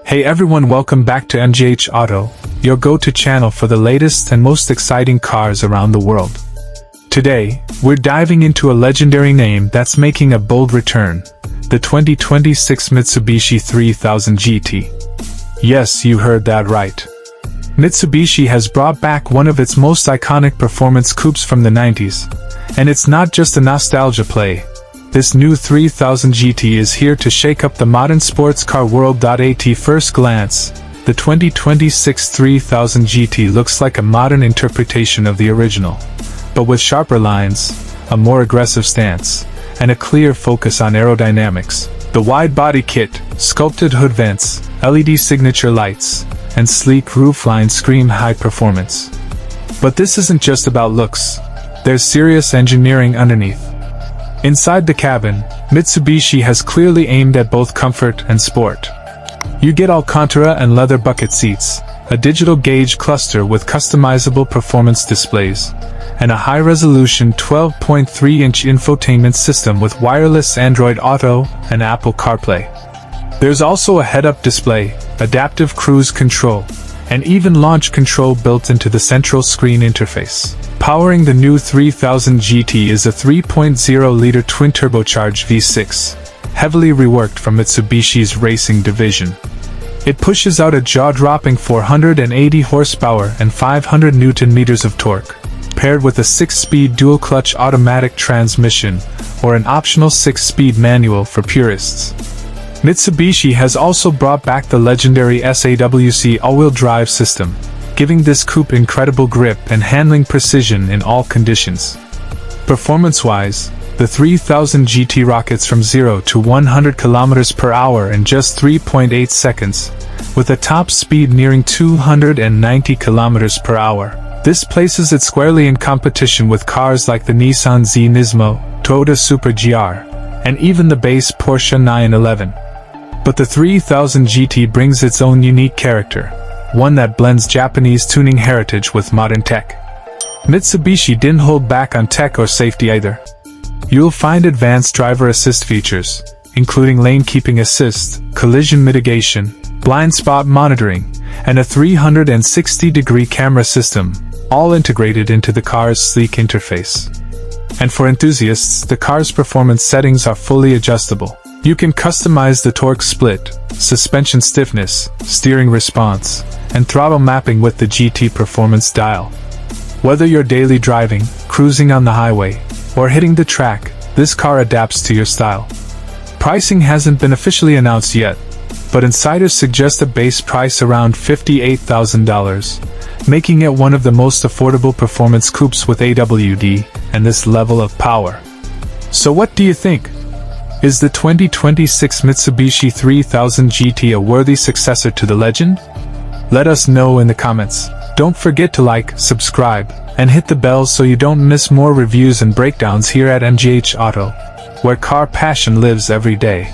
Hey everyone, welcome back to MGH Auto, your go-to channel for the latest and most exciting cars around the world. Today, we're diving into a legendary name that's making a bold return, the 2026 Mitsubishi 3000GT. Yes, you heard that right. Mitsubishi has brought back one of its most iconic performance coupes from the 90s, and it's not just a nostalgia play. This new 3000 GT is here to shake up the modern sports car world. At first glance, the 2026 3000 GT looks like a modern interpretation of the original, but with sharper lines, a more aggressive stance, and a clear focus on aerodynamics. The wide body kit, sculpted hood vents, LED signature lights, and sleek roofline scream high performance. But this isn't just about looks. There's serious engineering underneath. Inside the cabin, Mitsubishi has clearly aimed at both comfort and sport. You get Alcantara and leather bucket seats, a digital gauge cluster with customizable performance displays, and a high-resolution 12.3-inch infotainment system with wireless Android Auto and Apple CarPlay. There's also a head-up display, adaptive cruise control, and even launch control built into the central screen interface. Powering the new 3000 GT is a 3.0-liter twin-turbocharged V6, heavily reworked from Mitsubishi's racing division. It pushes out a jaw-dropping 480 horsepower and 500 Nm of torque, paired with a 6-speed dual-clutch automatic transmission or an optional 6-speed manual for purists. Mitsubishi has also brought back the legendary S-AWC all-wheel drive system, giving this coupe incredible grip and handling precision in all conditions. Performance-wise, the 3000 GT rockets from 0 to 100 km/h in just 3.8 seconds, with a top speed nearing 290 km/h. This places it squarely in competition with cars like the Nissan Z, Toyota Supra GR, and even the base Porsche 911. But the 3000 GT brings its own unique character, one that blends Japanese tuning heritage with modern tech. Mitsubishi didn't hold back on tech or safety either. You'll find advanced driver assist features, including lane keeping assist, collision mitigation, blind spot monitoring, and a 360-degree camera system, all integrated into the car's sleek interface. And for enthusiasts, the car's performance settings are fully adjustable. You can customize the torque split, suspension stiffness, steering response, and throttle mapping with the GT performance dial. Whether you're daily driving, cruising on the highway, or hitting the track, this car adapts to your style. Pricing hasn't been officially announced yet, but insiders suggest a base price around $58,000, making it one of the most affordable performance coupes with AWD and this level of power. So what do you think? Is the 2026 Mitsubishi 3000 GT a worthy successor to the legend? Let us know in the comments. Don't forget to like, subscribe, and hit the bell so you don't miss more reviews and breakdowns here at MGH Auto, where car passion lives every day.